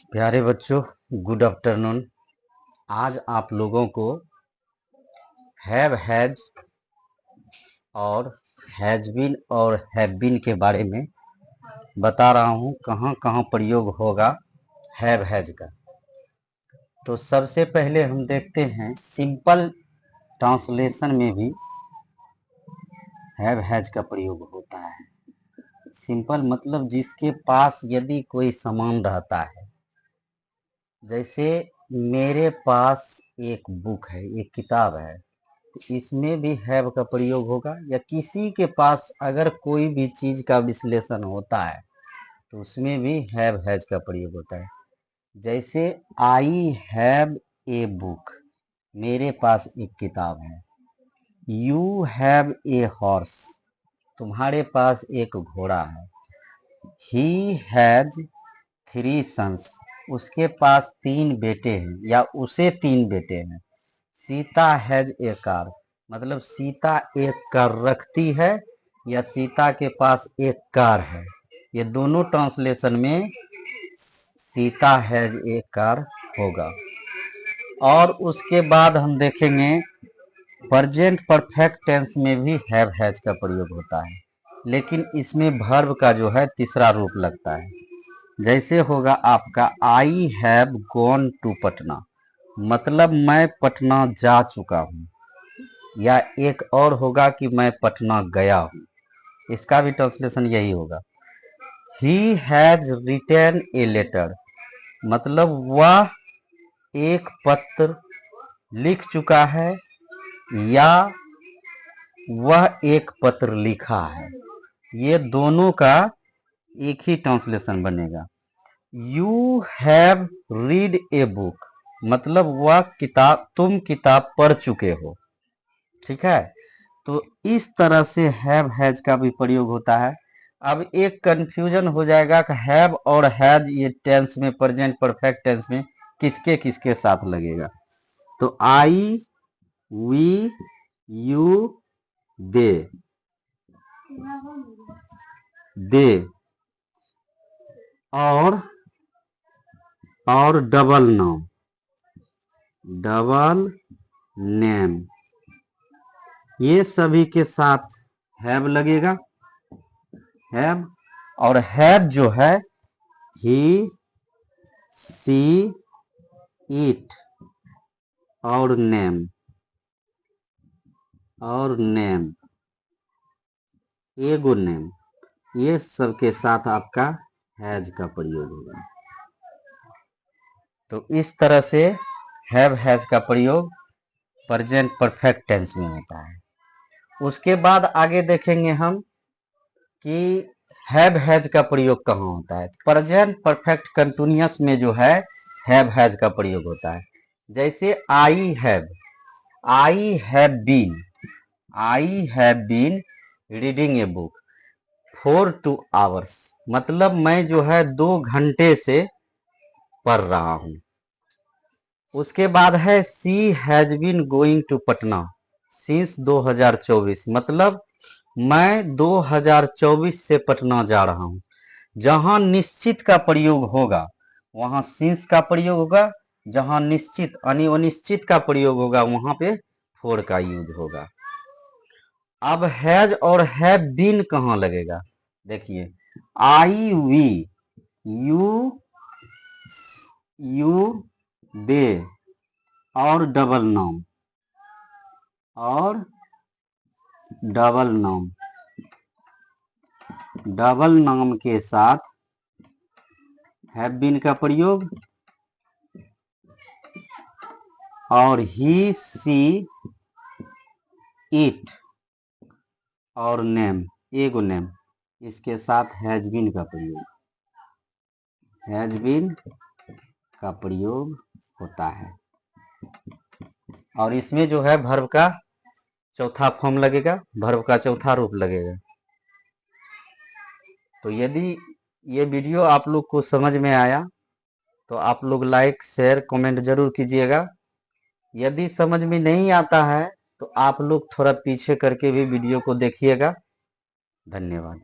प्यारे बच्चों, good afternoon. आज आप लोगों को हैव हैज और हैज बीन और हैव बीन के बारे में बता रहा हूँ, कहाँ कहाँ प्रयोग होगा हैव हैज का। तो सबसे पहले हम देखते हैं सिंपल ट्रांसलेशन में भी हैव हैज का प्रयोग होता है। सिंपल मतलब जिसके पास यदि कोई सामान रहता है, जैसे मेरे पास एक बुक है, एक किताब है, तो इसमें भी हैव का प्रयोग होगा। या किसी के पास अगर कोई भी चीज का विश्लेषण होता है तो उसमें भी हैव हैज का प्रयोग होता है। जैसे आई हैव ए बुक, मेरे पास एक किताब है। यू हैव ए हॉर्स, तुम्हारे पास एक घोड़ा है। ही हैज 3 सन्स, उसके पास 3 बेटे हैं या उसे 3 बेटे हैं। सीता हैज ए कार, मतलब सीता एक कार रखती है या सीता के पास एक कार है। ये दोनों ट्रांसलेशन में सीता हैज ए कार होगा। और उसके बाद हम देखेंगे प्रेजेंट परफेक्ट टेंस में भी हैव हैज का प्रयोग होता है, लेकिन इसमें वर्ब का जो है तीसरा रूप लगता है। जैसे होगा आपका I have gone to Patna, मतलब मैं पटना जा चुका हूँ। या एक और होगा कि मैं पटना गया हूँ, इसका भी ट्रांसलेशन यही होगा। He has written a letter, मतलब वह एक पत्र लिख चुका है या वह एक पत्र लिखा है। ये दोनों का एक ही ट्रांसलेशन बनेगा। You have read a book, मतलब वह किताब, तुम किताब पढ़ चुके हो। ठीक है, तो इस तरह से हैव हैज का भी प्रयोग होता है। अब एक कंफ्यूजन हो जाएगा कि हैव और हैज ये टेंस में, प्रेजेंट परफेक्ट टेंस में किसके किसके साथ लगेगा। तो आई, वी, यू, दे और डबल नाउन, डबल नेम, ये सभी के साथ हैव लगेगा। हैव और हैव जो है ही, सी, इट और नेम एगो नेम, ये सब के साथ आपका हैज का प्रयोग होगा। तो इस तरह से हैव हैज का प्रयोग प्रेजेंट परफेक्ट टेंस में होता है। उसके बाद आगे देखेंगे हम कि हैव हैज का प्रयोग कहाँ होता है। प्रेजेंट परफेक्ट कंटिन्यूअस में जो है हैव हैज का प्रयोग होता है। जैसे I have been reading a book for 2 hours, मतलब मैं जो है 2 घंटे से पढ़ रहा हूँ। उसके बाद है she has been going to Patna since 2024, मतलब मैं 2024 से पटना जा रहा हूँ। जहां निश्चित का प्रयोग होगा वहां सिंस का प्रयोग होगा, जहां निश्चित यानी अनिश्चित का प्रयोग होगा वहां पे फोर का यूज होगा। अब हैज और हैव बीन कहाँ लगेगा, देखिए आई, वी, यू, दे और डबल नाउन के साथ हैव बीन का प्रयोग। और ही, सी, इट और नेम, एगो नेम, इसके साथ हैज बीन का प्रयोग होता है। और इसमें जो है वर्ब का चौथा फॉर्म लगेगा, वर्ब का चौथा रूप लगेगा। तो यदि ये वीडियो आप लोग को समझ में आया तो आप लोग लाइक, शेयर, कमेंट जरूर कीजिएगा। यदि समझ में नहीं आता है तो आप लोग थोड़ा पीछे करके भी वीडियो को देखिएगा। धन्यवाद।